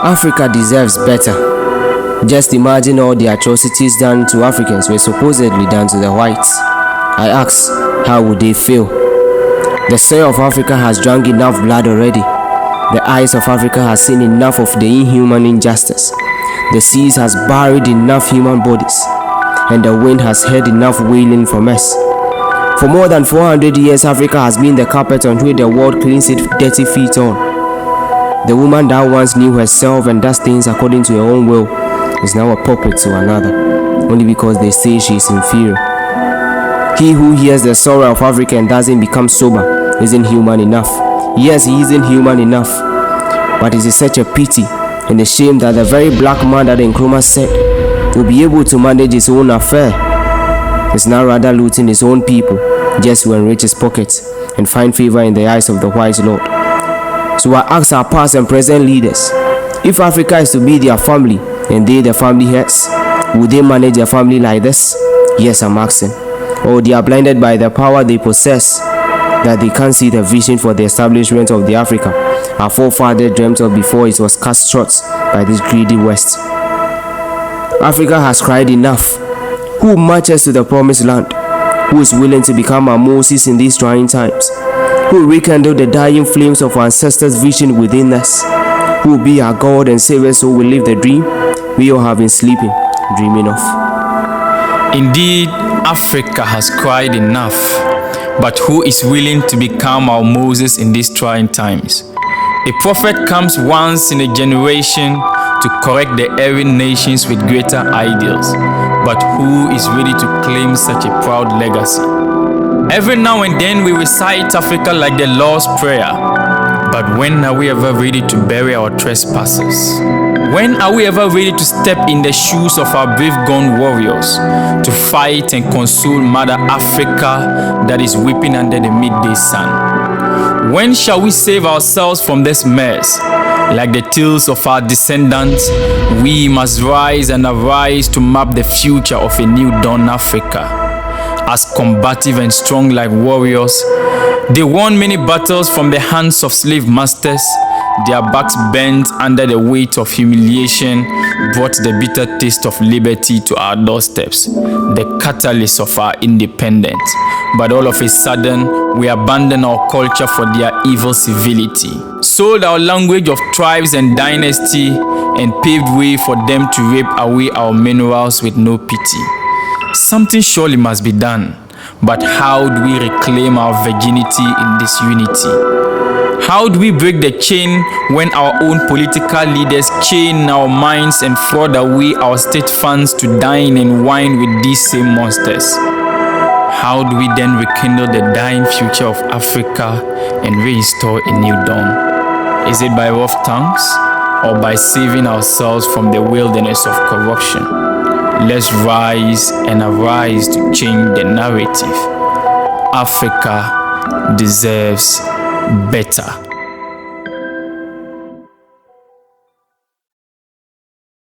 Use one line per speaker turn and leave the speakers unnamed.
Africa deserves better. Just imagine all the atrocities done to Africans were supposedly done to the whites. I ask, how would they feel? The soil of Africa has drunk enough blood already. The eyes of Africa has seen enough of the inhuman injustice. The seas has buried enough human bodies, and the wind has heard enough wailing from us. For more than 400 years, Africa has been the carpet on which the world cleans its dirty feet on. The woman that once knew herself and does things according to her own will is now a puppet to another, only because they say she is inferior. He who hears the sorrow of Africa and doesn't become sober isn't human enough. Yes, he isn't human enough, but it is such a pity and a shame that the very black man that Nkrumah said will be able to manage his own affair is now rather looting his own people just to enrich his pockets and find favor in the eyes of the white lord. So I ask our past and present leaders, if Africa is to be their family and they the family heads, would they manage their family like this? Yes, I'm asking. Or they are blinded by the power they possess that they can't see the vision for the establishment of the Africa our forefathers dreamt of before it was cast short by this greedy West. Africa has cried enough. Who marches to the promised land? Who is willing to become our Moses in these trying times? Who will rekindle the dying flames of our ancestors' vision within us? Who will be our God and Savior so we live the dream we all have been sleeping, dreaming of?
Indeed, Africa has cried enough, but who is willing to become our Moses in these trying times? A prophet comes once in a generation to correct the erring nations with greater ideals, but who is ready to claim such a proud legacy? Every now and then we recite Africa like the Lord's Prayer, but when are we ever ready to bury our trespasses? When are we ever ready to step in the shoes of our brave gone warriors to fight and console Mother Africa that is weeping under the midday sun? When shall we save ourselves from this mess? Like the tales of our descendants, we must rise and arise to map the future of a new dawn Africa. As combative and strong like warriors, they won many battles from the hands of slave masters. Their backs bent under the weight of humiliation brought the bitter taste of liberty to our doorsteps, the catalyst of our independence. But all of a sudden, we abandoned our culture for their evil civility, sold our language of tribes and dynasty, and paved way for them to rape away our minerals with no pity. Something surely must be done, but how do we reclaim our virginity in this unity? How do we break the chain when our own political leaders chain our minds and fraud away our state funds to dine and wine with these same monsters? How do we then rekindle the dying future of Africa and restore a new dawn? Is it by rough tongues or by saving ourselves from the wilderness of corruption? Let's rise and arise to change the narrative. Africa deserves better.